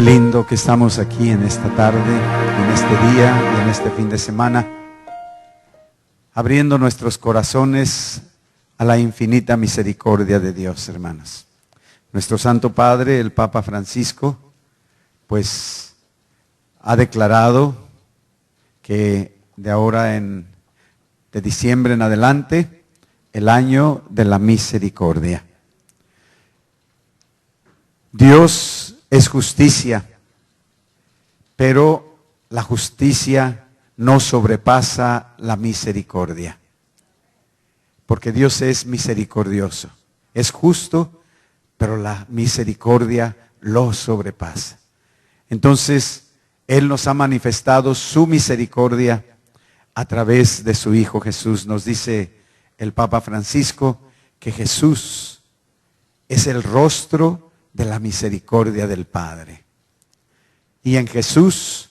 lindo que estamos aquí en esta tarde, en este día y en este fin de semana, abriendo nuestros corazones a la infinita misericordia de Dios, hermanos. Nuestro Santo Padre, el Papa Francisco, pues ha declarado que de ahora de diciembre en adelante, el año de la misericordia. Dios es justicia, pero la justicia no sobrepasa la misericordia, porque Dios es misericordioso, es justo, pero la misericordia lo sobrepasa. Entonces, Él nos ha manifestado su misericordia a través de su Hijo Jesús. Nos dice el Papa Francisco que Jesús es el rostro de la misericordia del Padre. Y en Jesús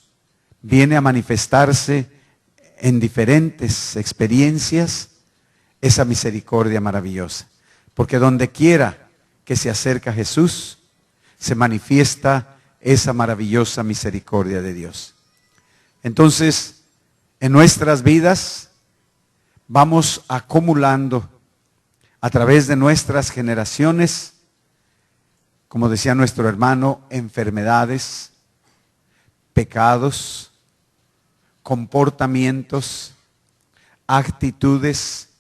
viene a manifestarse en diferentes experiencias esa misericordia maravillosa. Porque donde quiera que se acerca Jesús, se manifiesta esa maravillosa misericordia de Dios. Entonces, en nuestras vidas vamos acumulando a través de nuestras generaciones, como decía nuestro hermano, enfermedades, pecados, comportamientos, actitudes.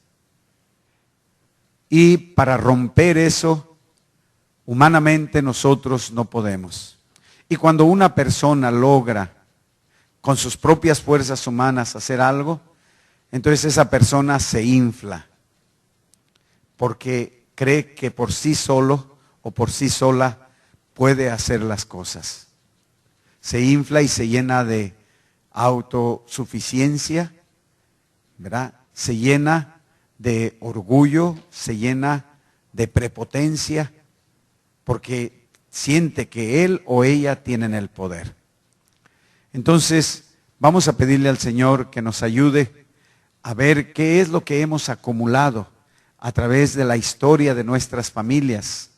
Y para romper eso, humanamente nosotros no podemos. Y cuando una persona logra con sus propias fuerzas humanas hacer algo, entonces esa persona se infla, porque cree que por sí solo o por sí sola puede hacer las cosas. Se infla y se llena de autosuficiencia, ¿verdad? Se llena de orgullo, se llena de prepotencia, porque siente que él o ella tienen el poder. Entonces, vamos a pedirle al Señor que nos ayude a ver qué es lo que hemos acumulado a través de la historia de nuestras familias,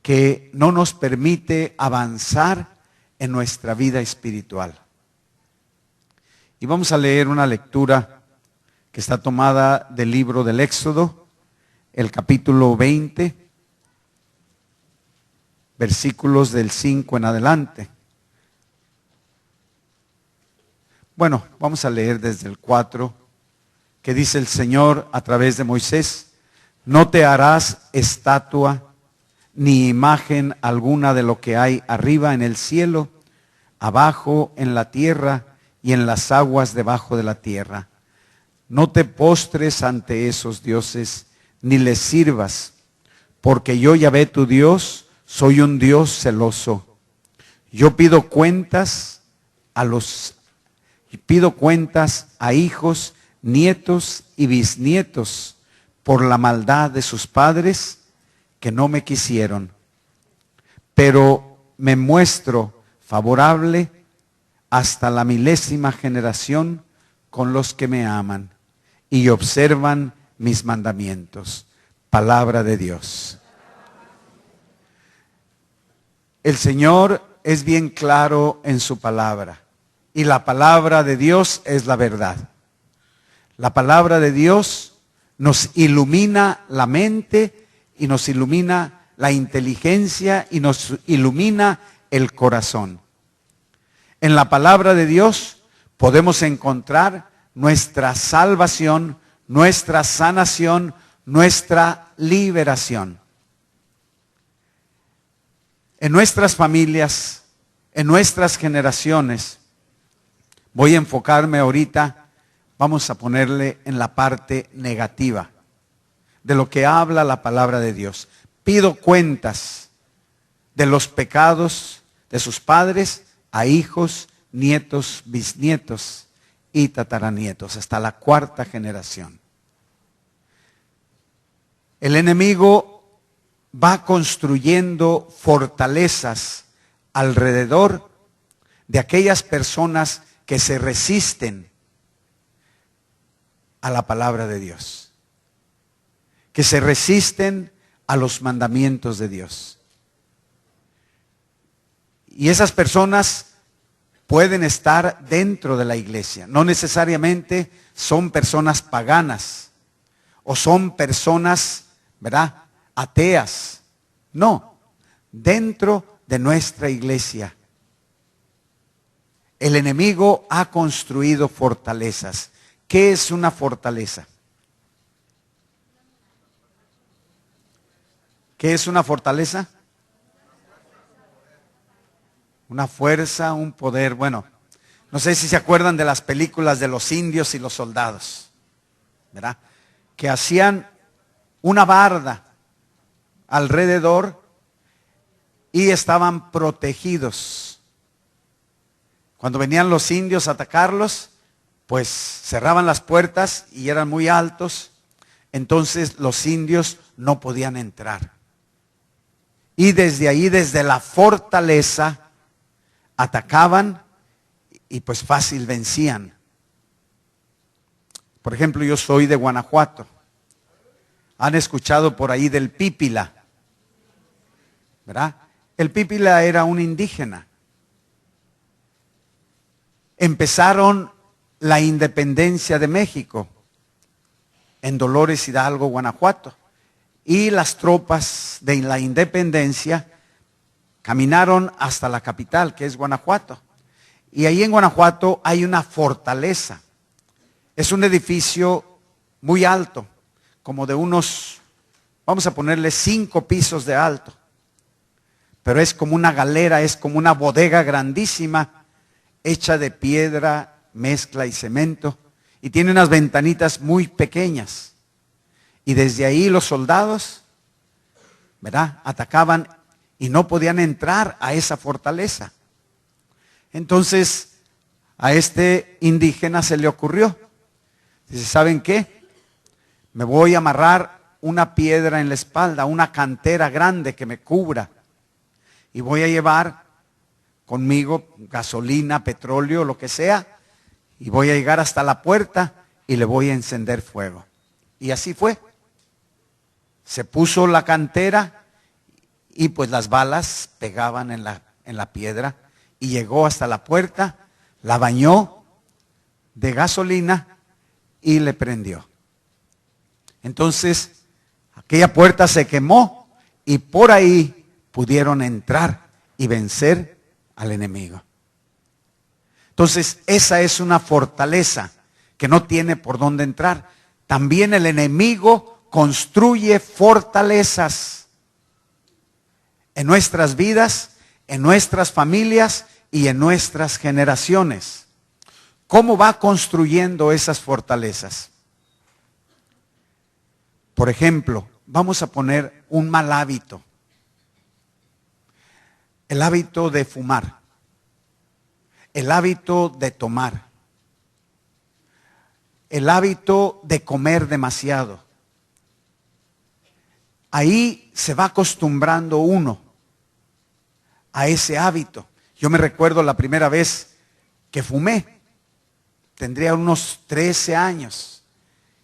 que no nos permite avanzar en nuestra vida espiritual. Y vamos a leer una lectura que está tomada del libro del Éxodo, el capítulo 20, versículos del 5 en adelante. Bueno, vamos a leer desde el 4, que dice el Señor a través de Moisés: no te harás estatua ni imagen alguna de lo que hay arriba en el cielo, abajo en la tierra y en las aguas debajo de la tierra. No te postres ante esos dioses, ni les sirvas, porque yo, Yahvé tu Dios, soy un Dios celoso. Yo pido cuentas a hijos, nietos y bisnietos por la maldad de sus padres que no me quisieron. Pero me muestro favorable hasta la 1000ª generación con los que me aman y observan mis mandamientos. Palabra de Dios. El Señor es bien claro en su palabra, y la palabra de Dios es la verdad. La palabra de Dios nos ilumina la mente y nos ilumina la inteligencia y nos ilumina el corazón. En la palabra de Dios podemos encontrar nuestra salvación, nuestra sanación, nuestra liberación. En nuestras familias, en nuestras generaciones, voy a enfocarme ahorita, vamos a ponerle en la parte negativa de lo que habla la palabra de Dios. Pido cuentas de los pecados de sus padres a hijos, nietos, bisnietos y tataranietos, hasta la 4ª generación. El enemigo va construyendo fortalezas alrededor de aquellas personas que se resisten a la palabra de Dios, que se resisten a los mandamientos de Dios. Y esas personas pueden estar dentro de la iglesia. No necesariamente son personas paganas o son personas, ¿verdad?, ateas. No, dentro de nuestra iglesia. El enemigo ha construido fortalezas. ¿Qué es una fortaleza? ¿Qué es una fortaleza? Una fuerza, un poder. Bueno, no sé si se acuerdan de las películas de los indios y los soldados, ¿verdad? Que hacían una barda alrededor y estaban protegidos. Cuando venían los indios a atacarlos, pues cerraban las puertas y eran muy altos, entonces los indios no podían entrar. Y desde ahí, desde la fortaleza, atacaban y pues fácil vencían. Por ejemplo, yo soy de Guanajuato. ¿Han escuchado por ahí del Pípila? ¿Verdad? El Pípila era un indígena. Empezaron la independencia de México en Dolores Hidalgo, Guanajuato. Y las tropas de la independencia caminaron hasta la capital, que es Guanajuato. Y ahí en Guanajuato hay una fortaleza. Es un edificio muy alto, como de unos, vamos a ponerle 5 pisos de alto. Pero es como una galera, es como una bodega grandísima, hecha de piedra, mezcla y cemento. Y tiene unas ventanitas muy pequeñas. Y desde ahí los soldados, ¿verdad?, atacaban y no podían entrar a esa fortaleza. Entonces, a este indígena se le ocurrió. Dice, ¿saben qué? Me voy a amarrar una piedra en la espalda, una cantera grande que me cubra. Y voy a llevar conmigo gasolina, petróleo, lo que sea. Y voy a llegar hasta la puerta y le voy a encender fuego. Y así fue. Se puso la cantera y pues las balas pegaban en la piedra y llegó hasta la puerta, la bañó de gasolina y le prendió. Entonces, aquella puerta se quemó y por ahí pudieron entrar y vencer al enemigo. Entonces, esa es una fortaleza que no tiene por dónde entrar. También el enemigo construye fortalezas en nuestras vidas, en nuestras familias y en nuestras generaciones. ¿Cómo va construyendo esas fortalezas? Por ejemplo, vamos a poner un mal hábito. El hábito de fumar. El hábito de tomar. El hábito de comer demasiado. Ahí se va acostumbrando uno a ese hábito. Yo me recuerdo la primera vez que fumé. Tendría unos 13 años.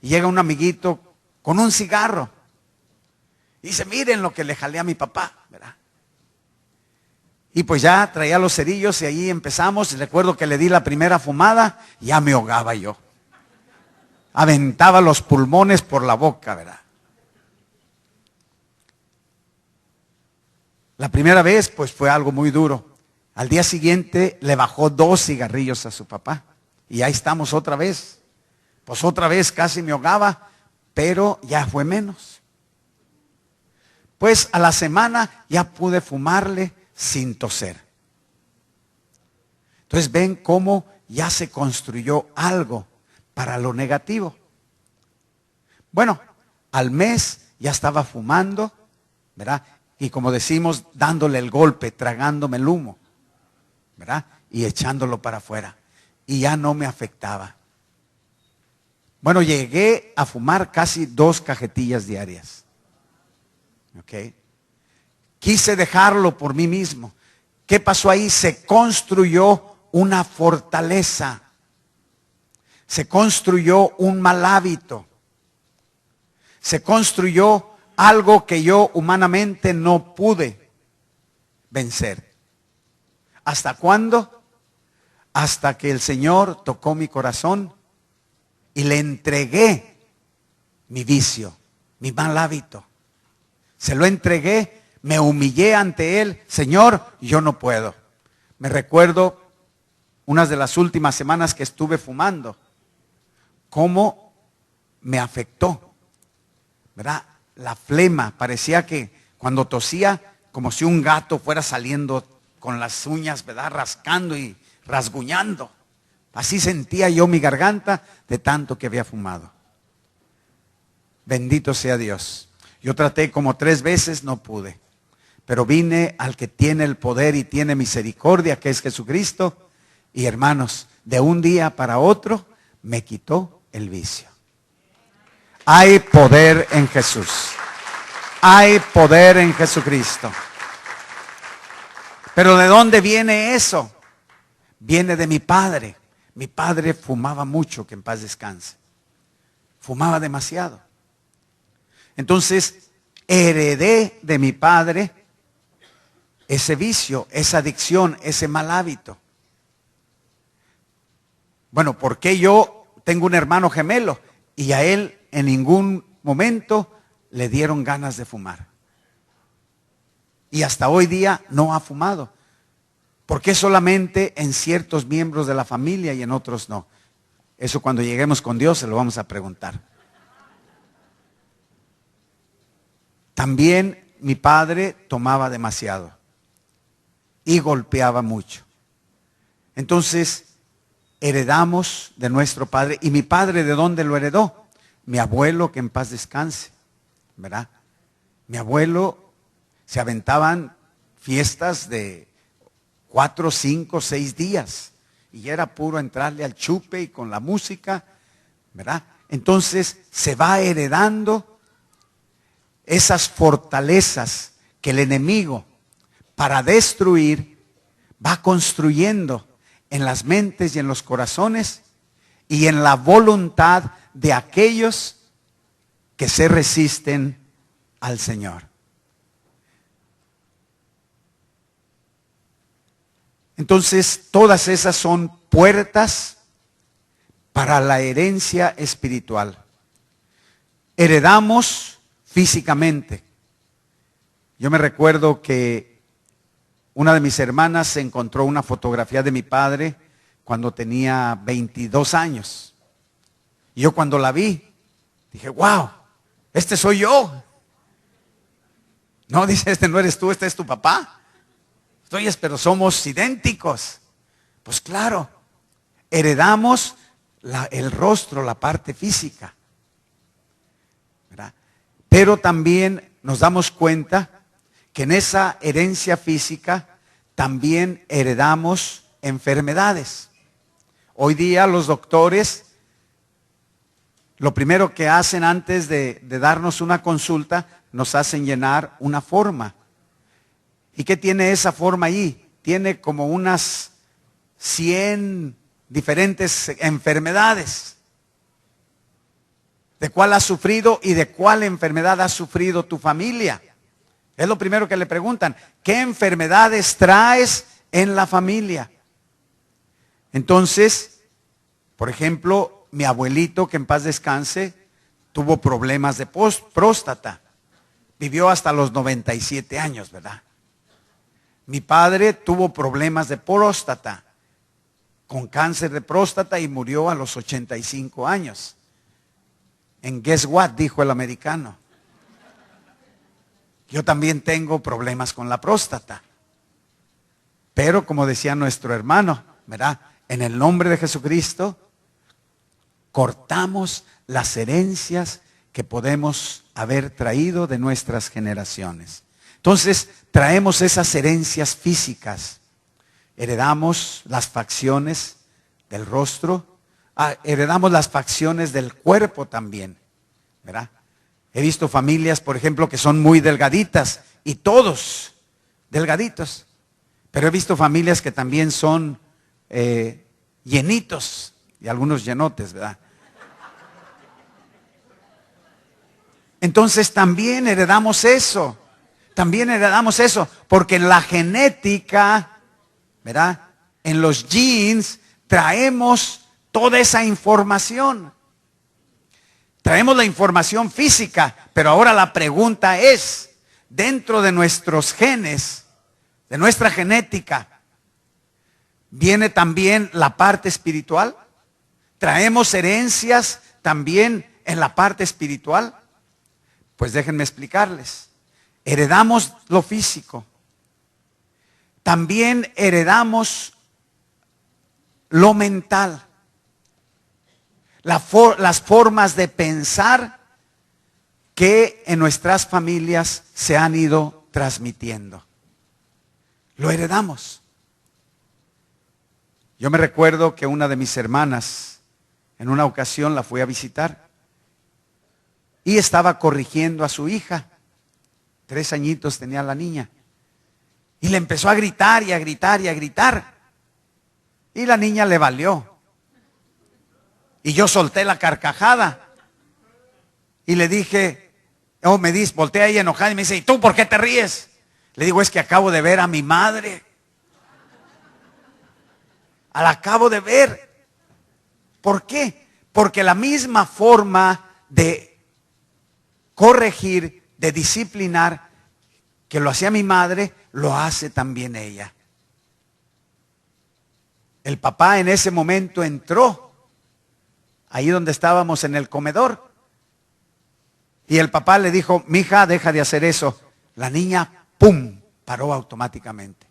Y llega un amiguito con un cigarro. Y dice, miren lo que le jalé a mi papá, ¿verdad? Y pues ya traía los cerillos y ahí empezamos. Y recuerdo que le di la primera fumada y ya me ahogaba yo. Aventaba los pulmones por la boca, ¿verdad? La primera vez pues fue algo muy duro. Al día siguiente le bajó 2 cigarrillos a su papá. Y ahí estamos otra vez. Pues otra vez casi me ahogaba, pero ya fue menos. Pues a la semana ya pude fumarle sin toser. Entonces ven cómo ya se construyó algo para lo negativo. Bueno, al mes ya estaba fumando, ¿verdad? Y como decimos, dándole el golpe, tragándome el humo, ¿verdad? Y echándolo para afuera. Y ya no me afectaba. Bueno, llegué a fumar casi 2 cajetillas diarias. ¿Ok? Quise dejarlo por mí mismo. ¿Qué pasó ahí? Se construyó una fortaleza. Se construyó un mal hábito. Se construyó algo que yo humanamente no pude vencer. ¿Hasta cuándo? Hasta que el Señor tocó mi corazón y le entregué mi vicio, mi mal hábito. Se lo entregué, me humillé ante Él. Señor, yo no puedo. Me recuerdo unas de las últimas semanas que estuve fumando, cómo me afectó, ¿verdad? La flema, parecía que cuando tosía, como si un gato fuera saliendo con las uñas, ¿verdad? Rascando y rasguñando. Así sentía yo mi garganta de tanto que había fumado. Bendito sea Dios. Yo traté como 3 veces, no pude. Pero vine al que tiene el poder y tiene misericordia, que es Jesucristo. Y hermanos, de un día para otro, me quitó el vicio. Hay poder en Jesús. Hay poder en Jesucristo. Pero ¿de dónde viene eso? Viene de mi padre. Mi padre fumaba mucho, que en paz descanse. Fumaba demasiado. Entonces, heredé de mi padre ese vicio, esa adicción, ese mal hábito. Bueno, ¿por qué yo tengo un hermano gemelo y a él en ningún momento le dieron ganas de fumar? Y hasta hoy día no ha fumado. ¿Por qué solamente en ciertos miembros de la familia y en otros no? Eso cuando lleguemos con Dios se lo vamos a preguntar. También mi padre tomaba demasiado y golpeaba mucho. Entonces, heredamos de nuestro padre. ¿Y mi padre de dónde lo heredó? Mi abuelo, que en paz descanse, ¿verdad? Mi abuelo se aventaban fiestas de 4, 5, 6 días. Y era puro entrarle al chupe y con la música, ¿verdad? Entonces se va heredando esas fortalezas que el enemigo, para destruir, va construyendo en las mentes y en los corazones y en la voluntad de aquellos que se resisten al Señor. Entonces, todas esas son puertas para la herencia espiritual. Heredamos físicamente. Yo me recuerdo que una de mis hermanas se encontró una fotografía de mi padre cuando tenía 22 años. Y yo cuando la vi, dije, wow, este soy yo. No, dice, este no eres tú, este es tu papá. Oye, pero somos idénticos. Pues claro, heredamos el rostro, la parte física, ¿verdad? Pero también nos damos cuenta que en esa herencia física también heredamos enfermedades. Hoy día los doctores, lo primero que hacen antes de darnos una consulta, nos hacen llenar una forma. ¿Y qué tiene esa forma ahí? Tiene como unas 100 diferentes enfermedades. ¿De cuál has sufrido y de cuál enfermedad ha sufrido tu familia? Es lo primero que le preguntan. ¿Qué enfermedades traes en la familia? Entonces, por ejemplo, mi abuelito, que en paz descanse, tuvo problemas de próstata. Vivió hasta los 97 años, ¿verdad? Mi padre tuvo problemas de próstata, con cáncer de próstata y murió a los 85 años. En guess what, dijo el americano. Yo también tengo problemas con la próstata. Pero como decía nuestro hermano, ¿verdad? En el nombre de Jesucristo, cortamos las herencias que podemos haber traído de nuestras generaciones. Entonces, traemos esas herencias físicas. Heredamos las facciones del rostro. Heredamos las facciones del cuerpo también, ¿verdad? He visto familias, por ejemplo, que son muy delgaditas y todos delgaditos. Pero he visto familias que también son llenitos y algunos llenotes, ¿verdad? Entonces también heredamos eso. También heredamos eso, porque en la genética, ¿verdad? En los jeans traemos toda esa información. Traemos la información física, pero ahora la pregunta es, dentro de nuestros genes, de nuestra genética, ¿viene también la parte espiritual? ¿Traemos herencias también en la parte espiritual? Pues déjenme explicarles. Heredamos lo físico. También heredamos lo mental. Las formas de pensar que en nuestras familias se han ido transmitiendo. Lo heredamos. Yo me recuerdo que una de mis hermanas, en una ocasión la fui a visitar y estaba corrigiendo a su hija. 3 añitos tenía la niña. Y le empezó a gritar y a gritar y a gritar. Y la niña le valió. Y yo solté la carcajada. Y le dije, volteé ahí enojada y me dice, ¿y tú por qué te ríes? Le digo, es que acabo de ver a mi madre. La acabo de ver. ¿Por qué? Porque la misma forma de corregir, de disciplinar, que lo hacía mi madre, lo hace también ella. El papá en ese momento entró, ahí donde estábamos en el comedor, y el papá le dijo, mija, deja de hacer eso. La niña, ¡pum!, paró automáticamente.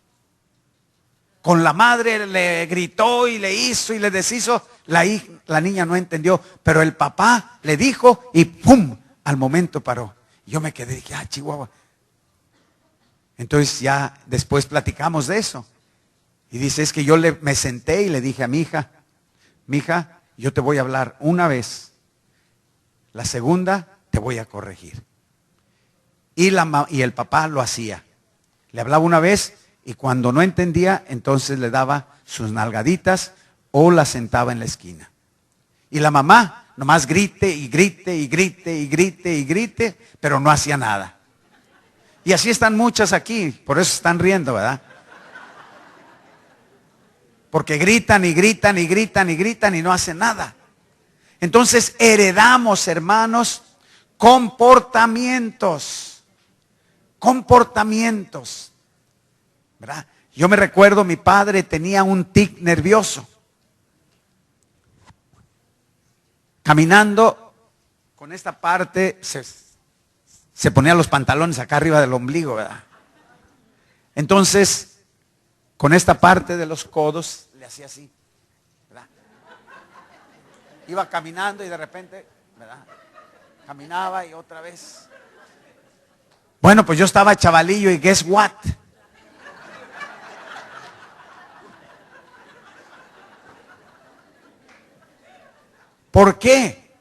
Con la madre le gritó y le hizo y le deshizo. La niña no entendió, pero el papá le dijo y ¡pum!, al momento paró. Yo me quedé y dije, Chihuahua. Entonces ya después platicamos de eso. Y dice, es que yo me senté y le dije a mi hija, mija, yo te voy a hablar una vez. La segunda te voy a corregir. Y el papá lo hacía. Le hablaba una vez y cuando no entendía, entonces le daba sus nalgaditas o la sentaba en la esquina. Y la mamá nomás grite y grite y grite y grite y grite, pero no hacía nada. Y así están muchas aquí, por eso están riendo, ¿verdad? Porque gritan y gritan y gritan y gritan y no hacen nada. Entonces heredamos, hermanos, comportamientos, ¿verdad? Yo me recuerdo, mi padre tenía un tic nervioso. Caminando con esta parte, se ponía los pantalones acá arriba del ombligo, ¿verdad? Entonces, con esta parte de los codos, le hacía así, ¿verdad? Iba caminando y de repente, ¿verdad? Caminaba y otra vez. Bueno, pues yo estaba chavalillo y guess what? ¿Por qué?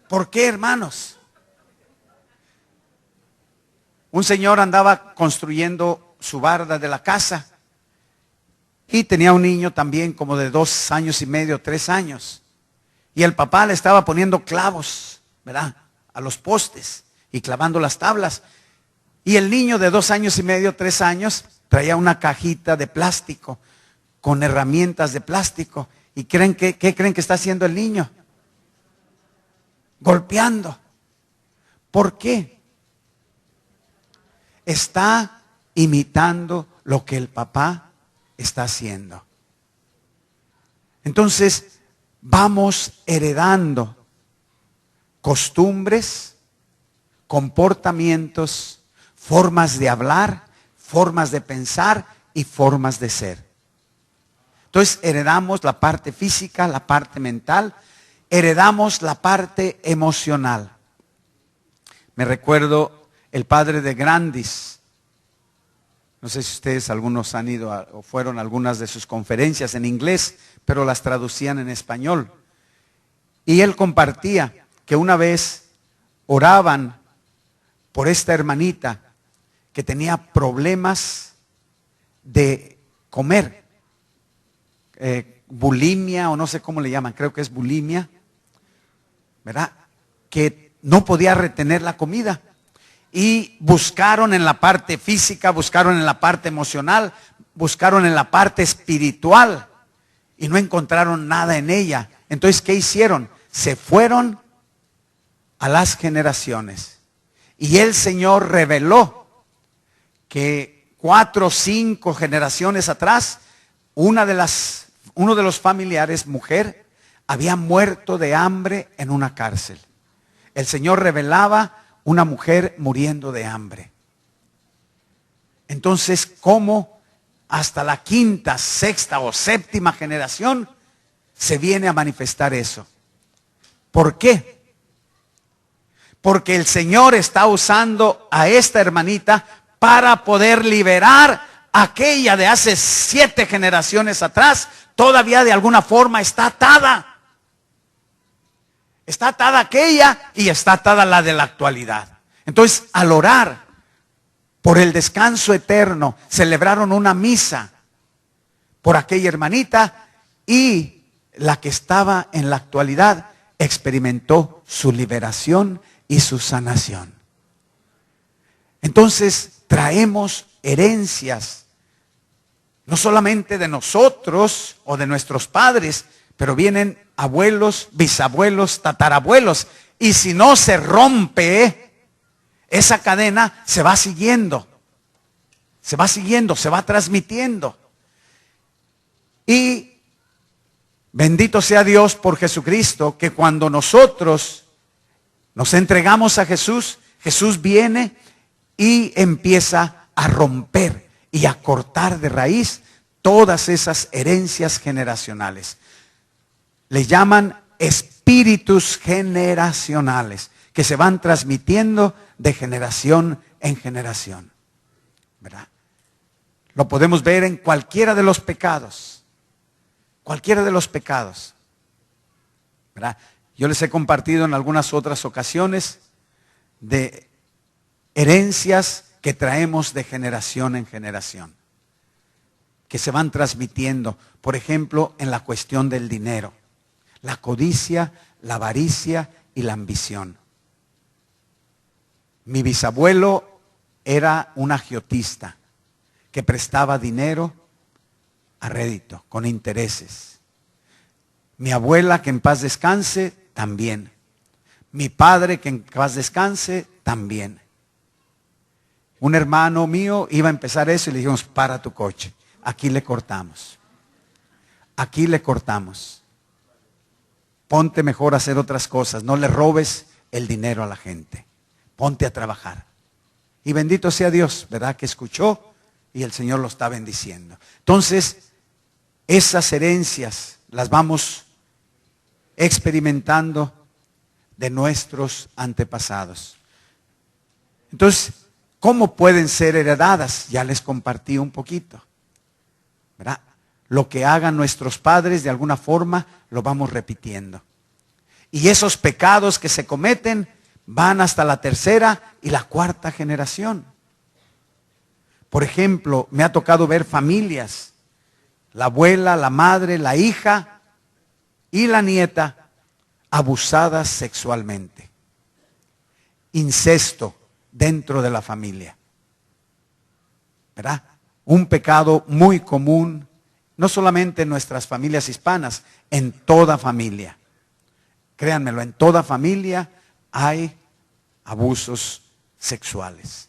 ¿Por qué, hermanos? Un señor andaba construyendo su barda de la casa y tenía un niño también como de 2 años y medio, 3 años. Y el papá le estaba poniendo clavos, ¿verdad?, a los postes y clavando las tablas. Y el niño de 2 años y medio, 3 años, traía una cajita de plástico con herramientas de plástico. ¿Y qué creen que está haciendo el niño? Golpeando. ¿Por qué? Está imitando lo que el papá está haciendo. Entonces, vamos heredando costumbres, comportamientos, formas de hablar, formas de pensar y formas de ser. Entonces heredamos la parte física, la parte mental, heredamos la parte emocional. Me recuerdo el padre de Grandis. No sé si ustedes algunos han ido o fueron a algunas de sus conferencias en inglés, pero las traducían en español. Y él compartía que una vez oraban por esta hermanita que tenía problemas de comer. Bulimia o no sé cómo le llaman, creo que es bulimia, ¿verdad? Que no podía retener la comida. y buscaron en la parte física, buscaron en la parte emocional, buscaron en la parte espiritual y no encontraron nada en ella. Entonces, ¿qué hicieron? Se fueron a las generaciones y el Señor reveló que 4 o 5 generaciones atrás, uno de los familiares, mujer, había muerto de hambre en una cárcel. El Señor revelaba una mujer muriendo de hambre. Entonces, ¿cómo hasta la 5ª, 6ª o 7ª generación se viene a manifestar eso? ¿Por qué? Porque el Señor está usando a esta hermanita para poder liberar a aquella de hace 7 generaciones atrás. Todavía de alguna forma está atada. Está atada aquella y está atada la de la actualidad. Entonces, al orar por el descanso eterno, celebraron una misa por aquella hermanita y la que estaba en la actualidad experimentó su liberación y su sanación. Entonces, traemos herencias, no solamente de nosotros o de nuestros padres, pero vienen abuelos, bisabuelos, tatarabuelos. Y si no se rompe, esa cadena se va siguiendo, se va transmitiendo. Y bendito sea Dios por Jesucristo, que cuando nosotros nos entregamos a Jesús, Jesús viene y empieza a romper y a cortar de raíz todas esas herencias generacionales. Le llaman espíritus generacionales que se van transmitiendo de generación en generación, ¿verdad? Lo podemos ver en cualquiera de los pecados, ¿verdad? Yo les he compartido en algunas otras ocasiones de herencias que traemos de generación en generación, que se van transmitiendo, por ejemplo, en la cuestión del dinero. La codicia, la avaricia y la ambición. Mi bisabuelo era un agiotista que prestaba dinero a rédito, con intereses. Mi abuela, que en paz descanse, también. Mi padre, que en paz descanse, también. Un hermano mío iba a empezar eso y le dijimos, para tu coche, aquí le cortamos. Aquí le cortamos. Ponte mejor a hacer otras cosas. No le robes el dinero a la gente. Ponte a trabajar. Y bendito sea Dios, ¿verdad? Que escuchó y el Señor lo está bendiciendo. Entonces, esas herencias las vamos experimentando de nuestros antepasados. Entonces, ¿cómo pueden ser heredadas? Ya les compartí un poquito, ¿verdad? Lo que hagan nuestros padres, de alguna forma, lo vamos repitiendo. Y esos pecados que se cometen van hasta la 3ª y la 4ª generación. Por ejemplo, me ha tocado ver familias, la abuela, la madre, la hija y la nieta abusadas sexualmente. Incesto dentro de la familia, ¿verdad? Un pecado muy común, no solamente en nuestras familias hispanas, en toda familia. Créanmelo, en toda familia hay abusos sexuales.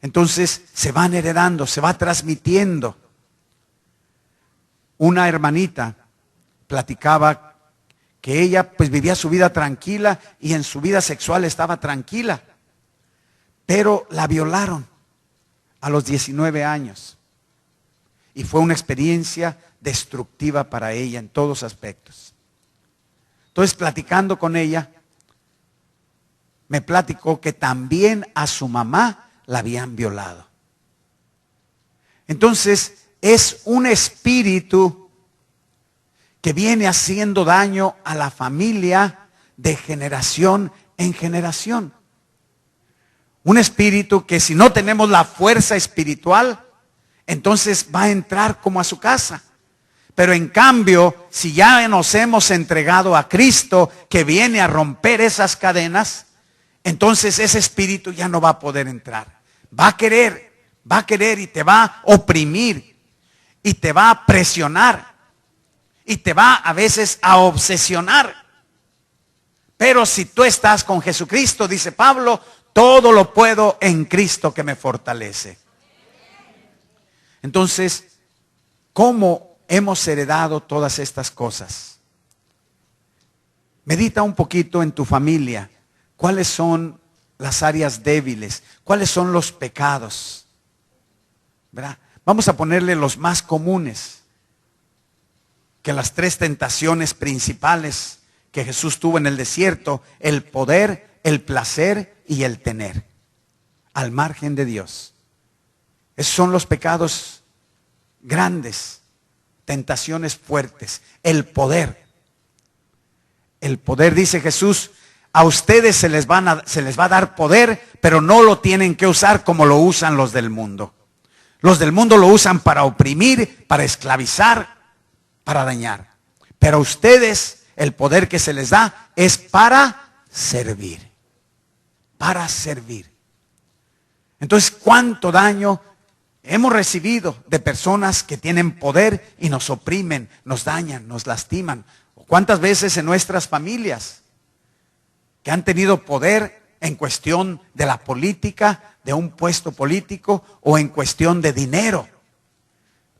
Entonces se van heredando, se va transmitiendo. Una hermanita platicaba que ella pues vivía su vida tranquila y en su vida sexual estaba tranquila, pero la violaron a los 19 años. Y fue una experiencia destructiva para ella en todos aspectos. Entonces, platicando con ella, me platicó que también a su mamá la habían violado. Entonces, es un espíritu que viene haciendo daño a la familia de generación en generación. Un espíritu que si no tenemos la fuerza espiritual, entonces va a entrar como a su casa. Pero en cambio, si ya nos hemos entregado a Cristo, que viene a romper esas cadenas, entonces ese espíritu ya no va a poder entrar. Va a querer y te va a oprimir y te va a presionar y te va a veces a obsesionar. Pero si tú estás con Jesucristo, dice Pablo, todo lo puedo en Cristo que me fortalece. Entonces, ¿cómo hemos heredado todas estas cosas? Medita un poquito en tu familia. ¿Cuáles son las áreas débiles? ¿Cuáles son los pecados? ¿Verdad? Vamos a ponerle los más comunes, que las 3 tentaciones principales que Jesús tuvo en el desierto: el poder, el placer y el tener, al margen de Dios. Esos son los pecados grandes, tentaciones fuertes. El poder. El poder, dice Jesús, a ustedes se les va a dar poder, pero no lo tienen que usar como lo usan los del mundo. Los del mundo lo usan para oprimir, para esclavizar, para dañar. Pero a ustedes el poder que se les da es para servir. Para servir. Entonces, ¿cuánto daño hemos recibido de personas que tienen poder y nos oprimen, nos dañan, nos lastiman? ¿Cuántas veces en nuestras familias que han tenido poder en cuestión de la política, de un puesto político o en cuestión de dinero?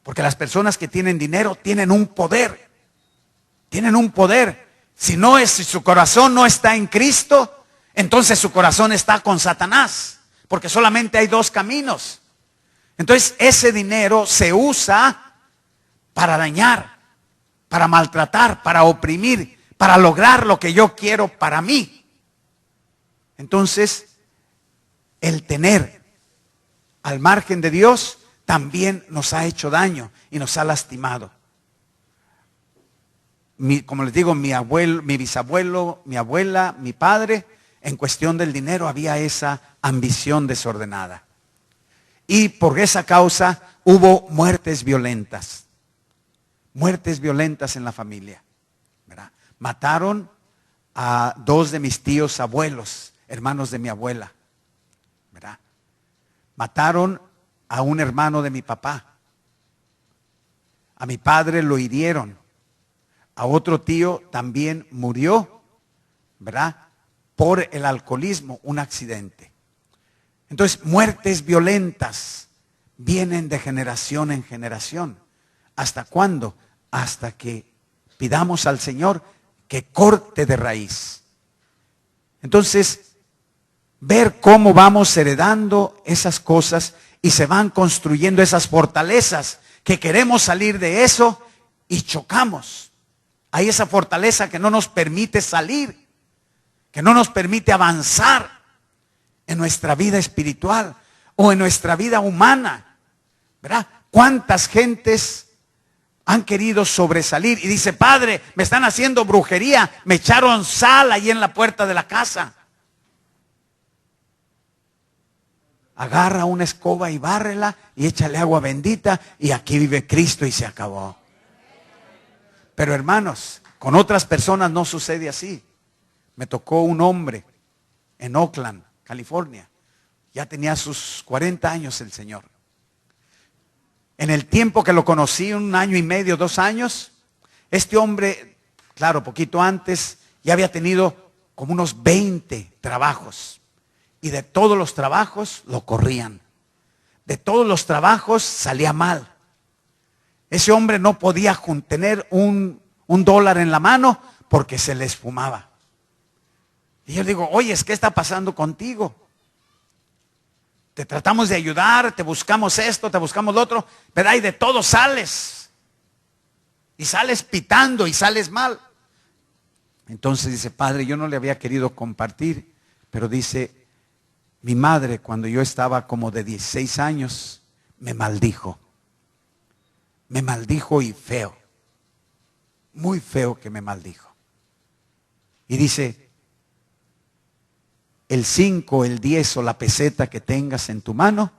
Porque las personas que tienen dinero tienen un poder. Tienen un poder. Si su corazón no está en Cristo, entonces su corazón está con Satanás. Porque solamente hay 2 caminos. Entonces ese dinero se usa para dañar, para maltratar, para oprimir, para lograr lo que yo quiero para mí. Entonces, el tener al margen de Dios también nos ha hecho daño y nos ha lastimado. Como les digo, mi abuelo, mi bisabuelo, mi abuela, mi padre, en cuestión del dinero había esa ambición desordenada. Y por esa causa hubo muertes violentas. Muertes violentas en la familia, ¿verdad? Mataron a 2 de mis tíos abuelos, hermanos de mi abuela, ¿verdad? Mataron a un hermano de mi papá. A mi padre lo hirieron. A otro tío también murió, ¿verdad? Por el alcoholismo, un accidente. Entonces, muertes violentas vienen de generación en generación. ¿Hasta cuándo? Hasta que pidamos al Señor que corte de raíz. Entonces, ver cómo vamos heredando esas cosas y se van construyendo esas fortalezas que queremos salir de eso y chocamos. Hay esa fortaleza que no nos permite salir, que no nos permite avanzar en nuestra vida espiritual o en nuestra vida humana, ¿verdad? ¿Cuántas gentes han querido sobresalir? Y dice: Padre, me están haciendo brujería, me echaron sal ahí en la puerta de la casa. Agarra una escoba y bárrela y échale agua bendita y aquí vive Cristo y se acabó. Pero hermanos, con otras personas no sucede así. Me tocó un hombre en Oakland, California. Ya tenía sus 40 años el señor. En el tiempo que lo conocí, 1 año y medio, 2 años, este hombre, claro, poquito antes, ya había tenido como unos 20 trabajos. Y de todos los trabajos lo corrían. De todos los trabajos salía mal. Ese hombre no podía tener un $1 en la mano porque se le esfumaba. Y yo digo: oye, ¿qué está pasando contigo? Te tratamos de ayudar, te buscamos esto, te buscamos lo otro, pero y de todo sales. Y sales pitando y sales mal. Entonces dice: Padre, yo no le había querido compartir, pero dice: mi madre, cuando yo estaba como de 16 años, me maldijo. Me maldijo y feo. Muy feo que me maldijo. Y dice: el 5, el 10 o la peseta que tengas en tu mano,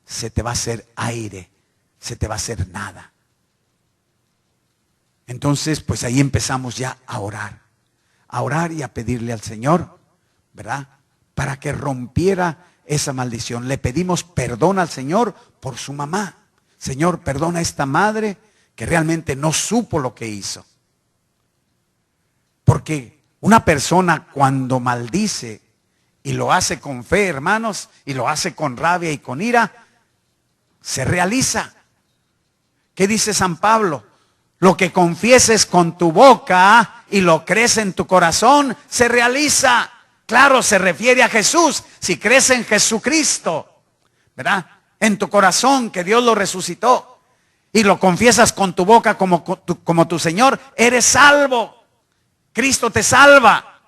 se te va a hacer aire, se te va a hacer nada. Entonces, pues ahí empezamos ya a orar y a pedirle al Señor, ¿verdad? para que rompiera esa maldición. Le pedimos perdón al Señor por su mamá. Señor, perdona a esta madre que realmente no supo lo que hizo. Porque una persona cuando maldice y lo hace con fe, hermanos, y lo hace con rabia y con ira, se realiza. ¿Qué dice San Pablo? Lo que confieses con tu boca y lo crees en tu corazón, se realiza. Claro, se refiere a Jesús. Si crees en Jesucristo, ¿verdad? En tu corazón que Dios lo resucitó y lo confiesas con tu boca como tu Señor, eres salvo. Cristo te salva.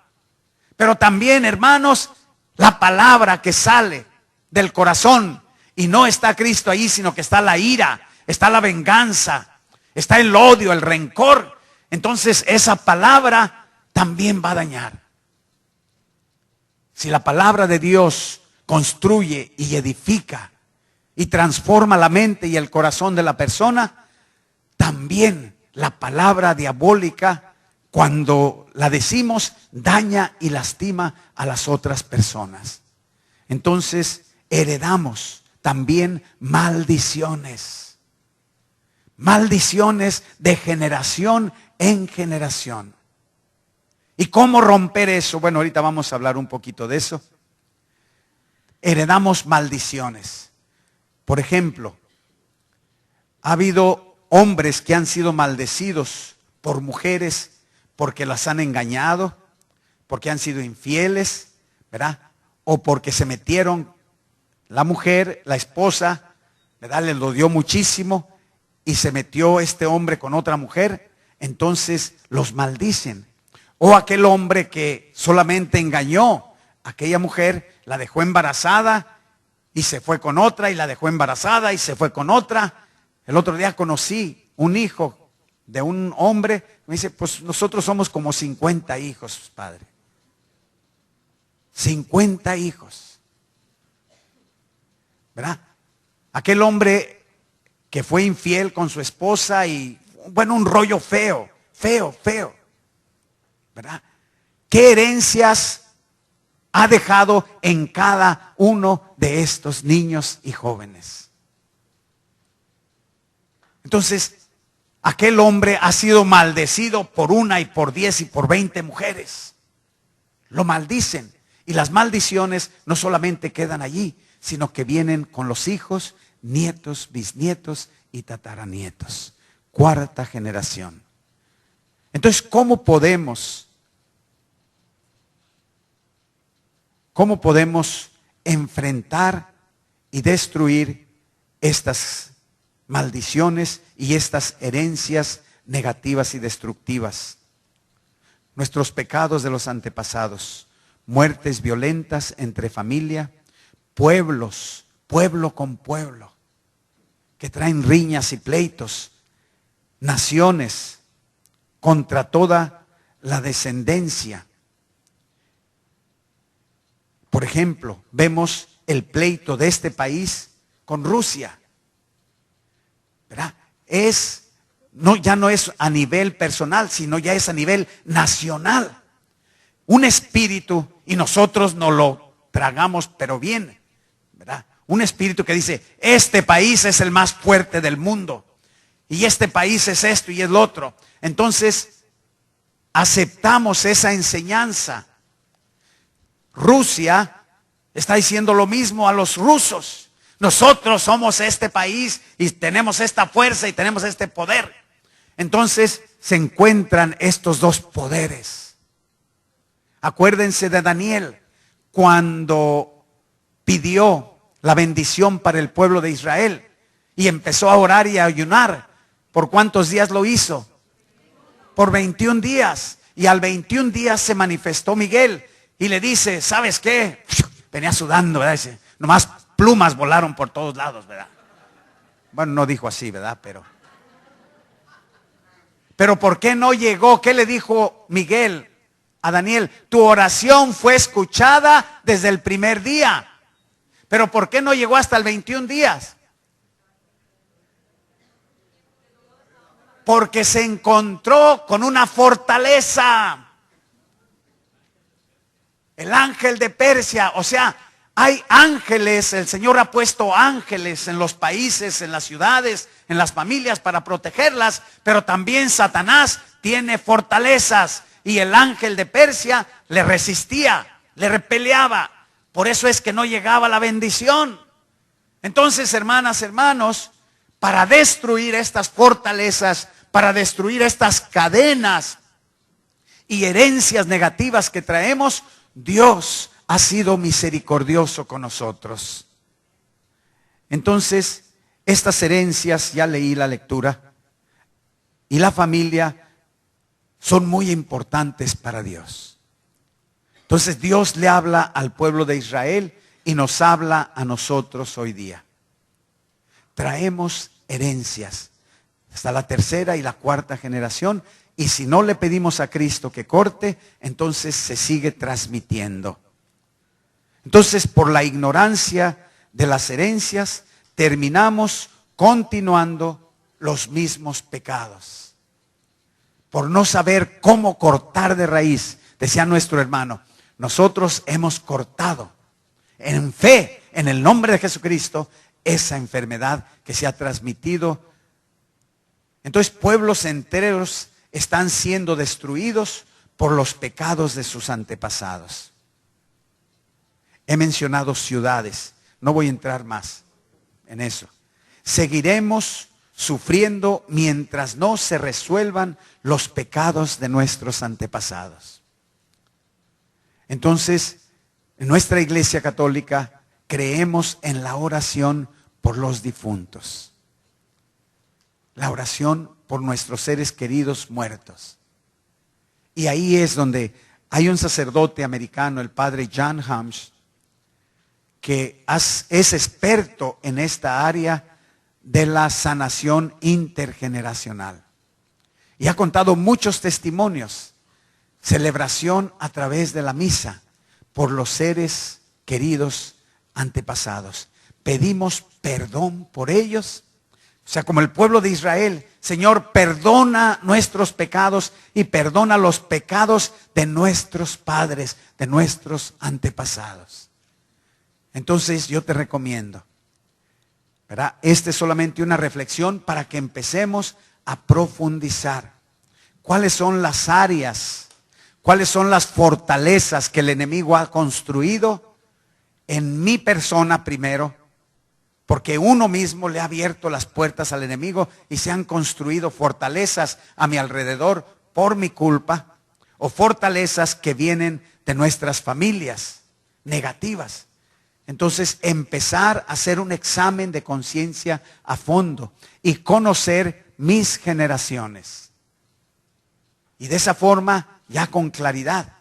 Pero también, hermanos, la palabra que sale del corazón y no está Cristo ahí, sino que está la ira, está la venganza, está el odio, el rencor. Entonces esa palabra también va a dañar. Si la palabra de Dios construye y edifica y transforma la mente y el corazón de la persona, también la palabra diabólica, cuando la decimos, daña y lastima a las otras personas. Entonces heredamos también maldiciones. Maldiciones de generación en generación. ¿Y cómo romper eso? Bueno, ahorita vamos a hablar un poquito de eso. Heredamos maldiciones. Por ejemplo, ha habido hombres que han sido maldecidos por mujeres porque las han engañado, porque han sido infieles, ¿verdad? O porque se metieron, la mujer, la esposa, ¿verdad? Les lo dio muchísimo y se metió este hombre con otra mujer, entonces los maldicen. O aquel hombre que solamente engañó a aquella mujer, la dejó embarazada y se fue con otra, y la dejó embarazada y se fue con otra. El otro día conocí un hijo de un hombre, me dice, pues nosotros somos como 50 hijos, padre. 50 hijos. ¿Verdad? Aquel hombre que fue infiel con su esposa y, bueno, un rollo feo. ¿Verdad? ¿Qué herencias ha dejado en cada uno de estos niños y jóvenes? Entonces, aquel hombre ha sido maldecido por 1 y por 10 y por 20 mujeres. Lo maldicen. Y las maldiciones no solamente quedan allí, sino que vienen con los hijos, nietos, bisnietos y tataranietos. 4ª generación. Entonces, ¿cómo podemos enfrentar y destruir estas maldiciones y estas herencias negativas y destructivas? Nuestros pecados de los antepasados, muertes violentas entre familia, pueblo con pueblo, que traen riñas y pleitos, naciones contra toda la descendencia. Por ejemplo, vemos el pleito de este país con Rusia, ¿verdad? Ya no es a nivel personal, sino ya es a nivel nacional. Un espíritu, y nosotros nos lo tragamos, pero bien, ¿verdad? Un espíritu que dice, este país es el más fuerte del mundo, y este país es esto y es lo otro. Entonces, aceptamos esa enseñanza. Rusia está diciendo lo mismo a los rusos. Nosotros somos este país y tenemos esta fuerza y tenemos este poder. Entonces se encuentran estos dos poderes. Acuérdense de Daniel cuando pidió la bendición para el pueblo de Israel y empezó a orar y a ayunar. ¿Por cuántos días lo hizo? Por 21 días. Y al 21 días se manifestó Miguel y le dice, ¿sabes qué? Venía sudando, ¿verdad? Dice, nomás plumas volaron por todos lados, ¿verdad? Bueno, no dijo así, ¿verdad? Pero ¿por qué no llegó? ¿Qué le dijo Miguel a Daniel? Tu oración fue escuchada desde el primer día. Pero ¿por qué no llegó hasta el 21 días? Porque se encontró con una fortaleza. El ángel de Persia, o sea, hay ángeles, el Señor ha puesto ángeles en los países, en las ciudades, en las familias para protegerlas, pero también Satanás tiene fortalezas y el ángel de Persia le resistía, le repeleaba. Por eso es que no llegaba la bendición. Entonces, hermanas, hermanos, para destruir estas fortalezas, para destruir estas cadenas y herencias negativas que traemos, Dios ha sido misericordioso con nosotros. Entonces, estas herencias, ya leí la lectura, y la familia son muy importantes para Dios. Entonces Dios le habla al pueblo de Israel y nos habla a nosotros hoy día. Traemos herencias hasta la tercera y la cuarta generación, y si no le pedimos a Cristo que corte, entonces se sigue transmitiendo. Entonces, por la ignorancia de las herencias, terminamos continuando los mismos pecados. Por no saber cómo cortar de raíz, decía nuestro hermano, nosotros hemos cortado en fe, en el nombre de Jesucristo, esa enfermedad que se ha transmitido. Entonces, pueblos enteros están siendo destruidos por los pecados de sus antepasados. He mencionado ciudades, no voy a entrar más en eso. Seguiremos sufriendo mientras no se resuelvan los pecados de nuestros antepasados. Entonces, en nuestra Iglesia Católica creemos en la oración por los difuntos. La oración por nuestros seres queridos muertos. Y ahí es donde hay un sacerdote americano, el padre John Hamsh, que es experto en esta área de la sanación intergeneracional. Y ha contado muchos testimonios, celebración a través de la misa por los seres queridos antepasados. Pedimos perdón por ellos. O sea, como el pueblo de Israel, Señor, perdona nuestros pecados y perdona los pecados de nuestros padres, de nuestros antepasados. Entonces yo te recomiendo, ¿verdad? Esta es solamente una reflexión para que empecemos a profundizar. ¿Cuáles son las áreas? ¿Cuáles son las fortalezas que el enemigo ha construido en mi persona primero? Porque uno mismo le ha abierto las puertas al enemigo y se han construido fortalezas a mi alrededor por mi culpa, o fortalezas que vienen de nuestras familias negativas. Entonces, empezar a hacer un examen de conciencia a fondo y conocer mis generaciones. Y de esa forma, ya con claridad.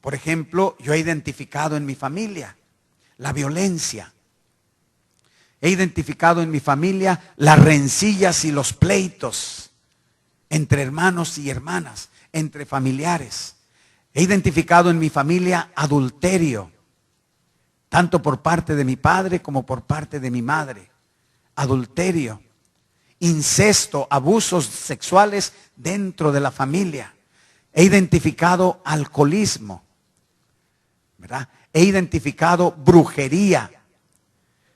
Por ejemplo, yo he identificado en mi familia la violencia. He identificado en mi familia las rencillas y los pleitos entre hermanos y hermanas, entre familiares. He identificado en mi familia adulterio, tanto por parte de mi padre como por parte de mi madre. Adulterio, incesto, abusos sexuales dentro de la familia. He identificado alcoholismo, ¿verdad? He identificado brujería,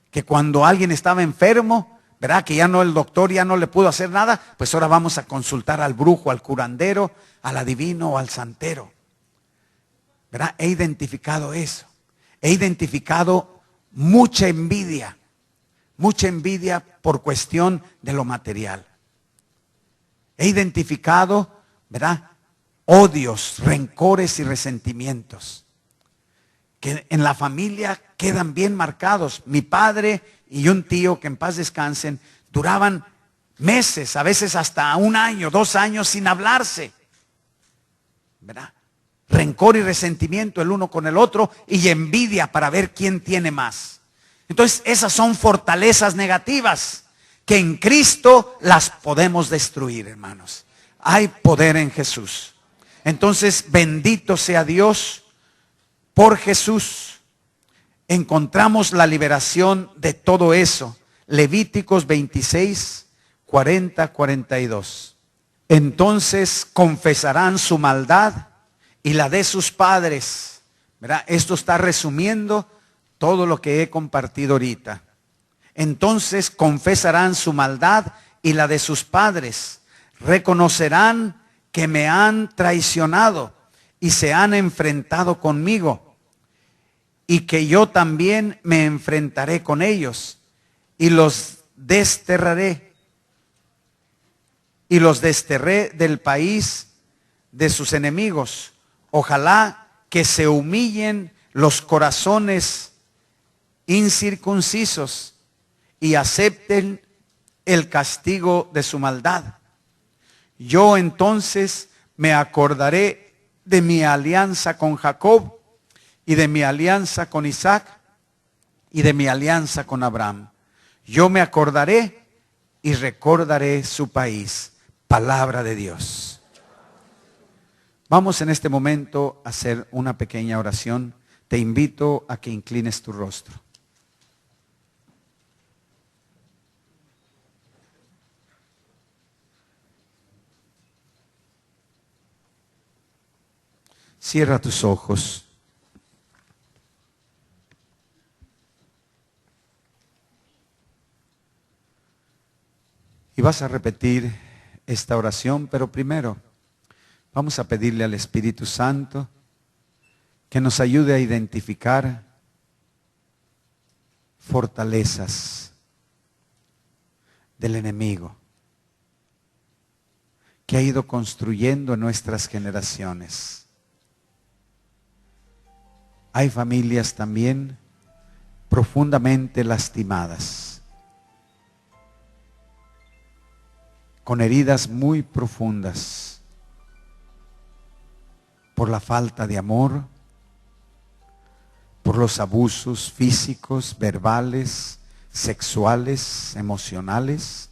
que cuando alguien estaba enfermo, ¿verdad? Que ya no, el doctor ya no le pudo hacer nada, pues ahora vamos a consultar al brujo, al curandero, al adivino o al santero, ¿verdad? He identificado eso. He identificado mucha envidia por cuestión de lo material. He identificado, ¿verdad?, odios, rencores y resentimientos que en la familia quedan bien marcados. Mi padre y un tío, que en paz descansen, duraban meses, a veces hasta 1 año, 2 años sin hablarse, ¿verdad? Rencor y resentimiento el uno con el otro y envidia para ver quién tiene más. Entonces, esas son fortalezas negativas que en Cristo las podemos destruir, hermanos. Hay poder en Jesús. Entonces, bendito sea Dios. Por Jesús encontramos la liberación de todo eso. Levíticos 26, 40, 42. Entonces confesarán su maldad y la de sus padres ¿verdad? Esto está resumiendo todo lo que he compartido ahorita. Entonces confesarán su maldad y la de sus padres. Reconocerán que me han traicionado y se han enfrentado conmigo, y que yo también me enfrentaré con ellos y los desterraré. Y los desterré del país de sus enemigos. Ojalá que se humillen los corazones incircuncisos y acepten el castigo de su maldad. Yo entonces me acordaré de mi alianza con Jacob y de mi alianza con Isaac y de mi alianza con Abraham. Yo me acordaré y recordaré su país. Palabra de Dios. Vamos en este momento a hacer una pequeña oración. Te invito a que inclines tu rostro. Cierra tus ojos. Y vas a repetir esta oración, pero primero vamos a pedirle al Espíritu Santo que nos ayude a identificar fortalezas del enemigo que ha ido construyendo en nuestras generaciones. Hay familias también profundamente lastimadas, con heridas muy profundas por la falta de amor, por los abusos físicos, verbales, sexuales, emocionales.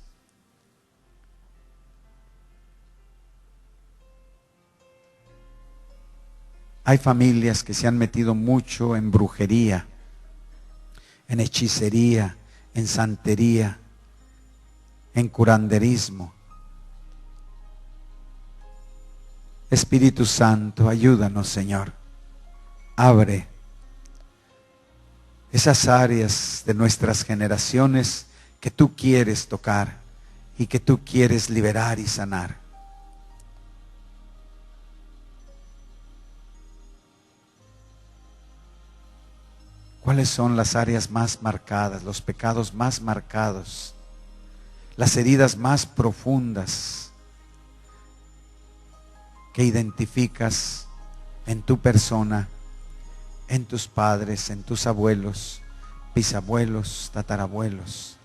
Hay familias que se han metido mucho en brujería, en hechicería, en santería, en curanderismo. Espíritu Santo, ayúdanos, Señor. Abre esas áreas de nuestras generaciones que tú quieres tocar y que tú quieres liberar y sanar. ¿Cuáles son las áreas más marcadas, los pecados más marcados, las heridas más profundas que identificas en tu persona, en tus padres, en tus abuelos, bisabuelos, tatarabuelos,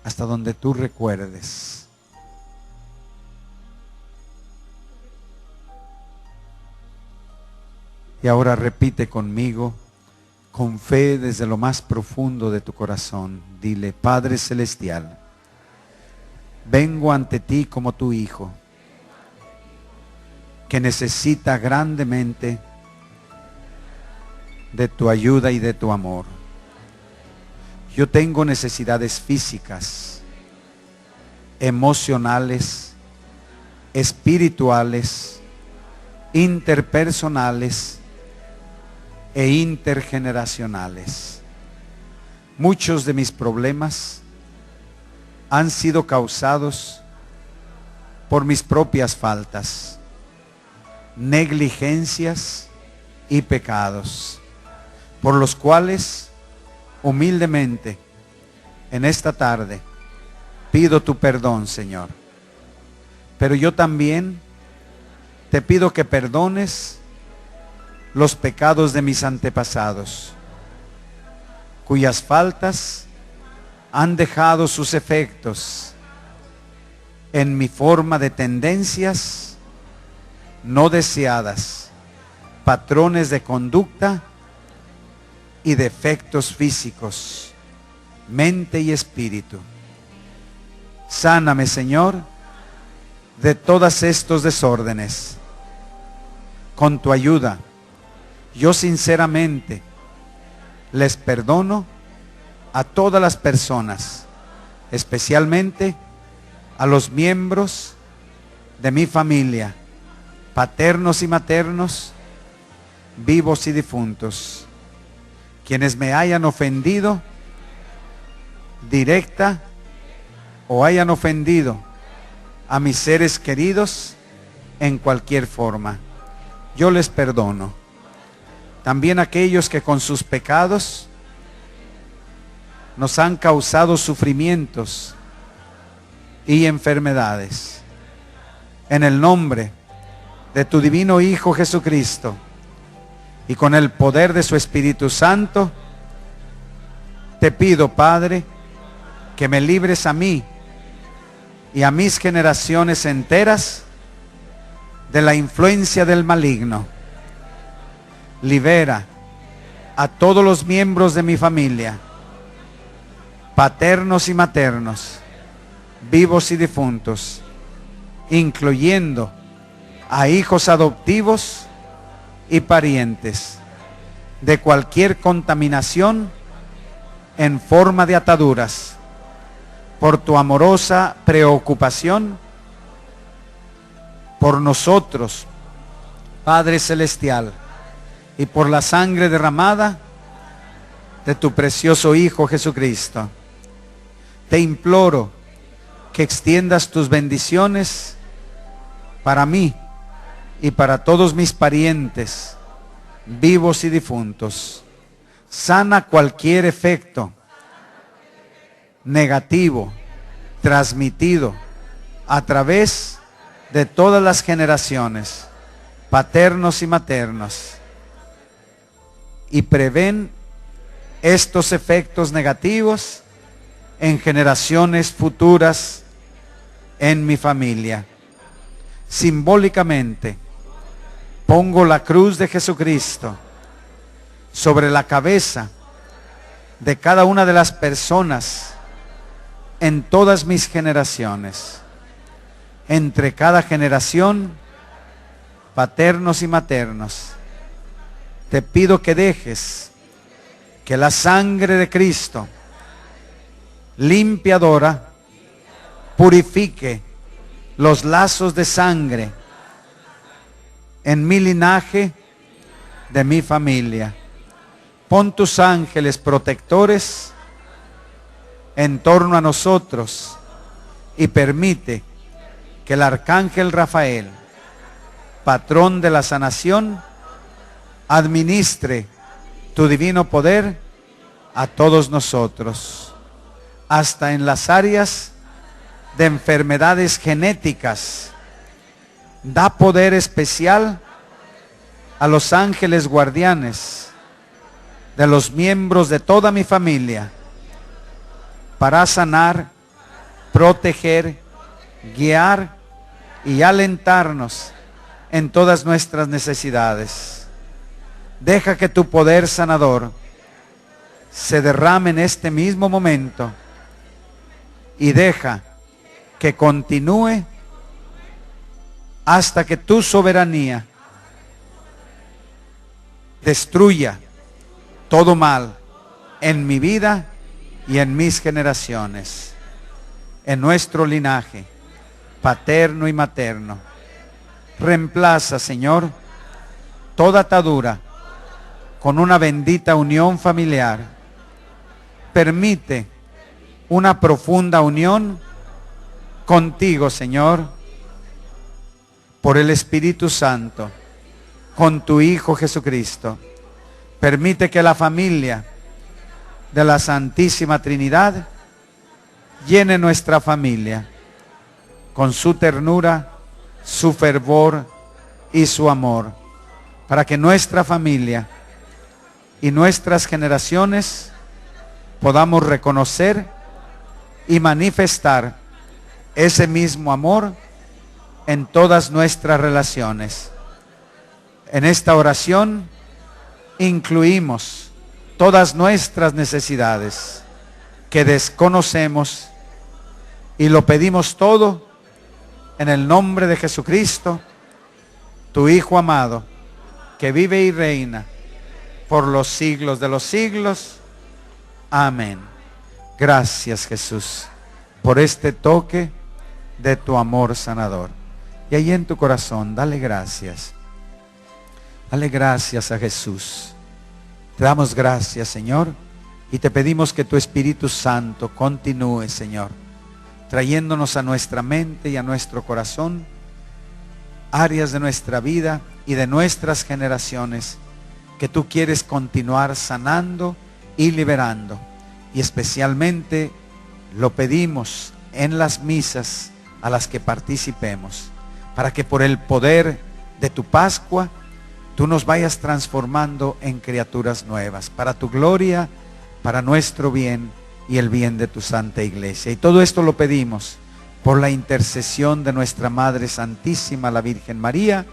hasta donde tú recuerdes? Y ahora repite conmigo, con fe desde lo más profundo de tu corazón. Dile: Padre Celestial, vengo ante ti como tu hijo, que necesita grandemente de tu ayuda y de tu amor. Yo tengo necesidades físicas, emocionales, espirituales, interpersonales e intergeneracionales. Muchos de mis problemas han sido causados por mis propias faltas, negligencias y pecados, por los cuales humildemente en esta tarde pido tu perdón, Señor. Pero yo también te pido que perdones los pecados de mis antepasados, cuyas faltas han dejado sus efectos en mi forma de tendencias no deseadas, patrones de conducta y defectos físicos, mente y espíritu. Sáname, Señor, de todos estos desórdenes. Con tu ayuda, yo sinceramente les perdono a todas las personas, especialmente a los miembros de mi familia, paternos y maternos, vivos y difuntos, quienes me hayan ofendido, directa o hayan ofendido a mis seres queridos en cualquier forma. Yo les perdono. También aquellos que con sus pecados nos han causado sufrimientos y enfermedades. En el nombre de tu divino Hijo Jesucristo y con el poder de su Espíritu Santo, te pido, Padre, que me libres a mí y a mis generaciones enteras de la influencia del maligno. Libera a todos los miembros de mi familia, paternos y maternos, vivos y difuntos, incluyendo a hijos adoptivos y parientes, de cualquier contaminación en forma de ataduras, por tu amorosa preocupación por nosotros, Padre Celestial, y por la sangre derramada de tu precioso Hijo Jesucristo. Te imploro que extiendas tus bendiciones para mí y para todos mis parientes, vivos y difuntos. Sana cualquier efecto negativo transmitido a través de todas las generaciones, paternos y maternos, y prevén estos efectos negativos en generaciones futuras en mi familia. Simbólicamente pongo la cruz de Jesucristo sobre la cabeza de cada una de las personas en todas mis generaciones. Entre cada generación, paternos y maternos, te pido que dejes que la sangre de Cristo, limpiadora, purifique los lazos de sangre en mi linaje, de mi familia. Pon tus ángeles protectores en torno a nosotros y permite que el arcángel Rafael, patrón de la sanación, administre tu divino poder a todos nosotros, hasta en las áreas de enfermedades genéticas. Da poder especial a los ángeles guardianes de los miembros de toda mi familia para sanar, proteger, guiar y alentarnos en todas nuestras necesidades. Deja que tu poder sanador se derrame en este mismo momento y deja que continúe hasta que tu soberanía destruya todo mal en mi vida y en mis generaciones, en nuestro linaje paterno y materno. Reemplaza, Señor, toda atadura con una bendita unión familiar. Permite una profunda unión contigo, Señor, por el Espíritu Santo, con tu Hijo Jesucristo. Permite que la familia de la Santísima Trinidad llene nuestra familia con su ternura, su fervor y su amor, para que nuestra familia y nuestras generaciones podamos reconocer y manifestar ese mismo amor en todas nuestras relaciones. En esta oración incluimos todas nuestras necesidades que desconocemos y lo pedimos todo en el nombre de Jesucristo, tu Hijo amado, que vive y reina por los siglos de los siglos. Amén. Gracias, Jesús, por este toque de tu amor sanador. Y ahí en tu corazón, dale gracias. Dale gracias a Jesús. Te damos gracias, Señor, y te pedimos que tu Espíritu Santo continúe, Señor, trayéndonos a nuestra mente y a nuestro corazón áreas de nuestra vida y de nuestras generaciones que tú quieres continuar sanando y liberando. Y especialmente lo pedimos en las misas a las que participemos, para que por el poder de tu Pascua tú nos vayas transformando en criaturas nuevas, para tu gloria, para nuestro bien y el bien de tu Santa Iglesia. Y todo esto lo pedimos por la intercesión de nuestra Madre Santísima, la Virgen María,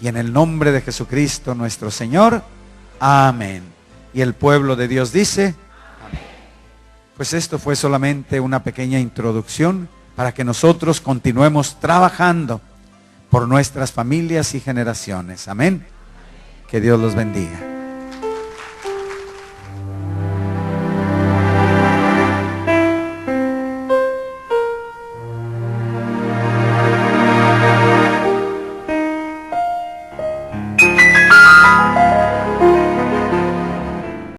y en el nombre de Jesucristo nuestro Señor. Amén. Y el pueblo de Dios dice, amén. Pues esto fue solamente una pequeña introducción para que nosotros continuemos trabajando por nuestras familias y generaciones. Amén. Que Dios los bendiga.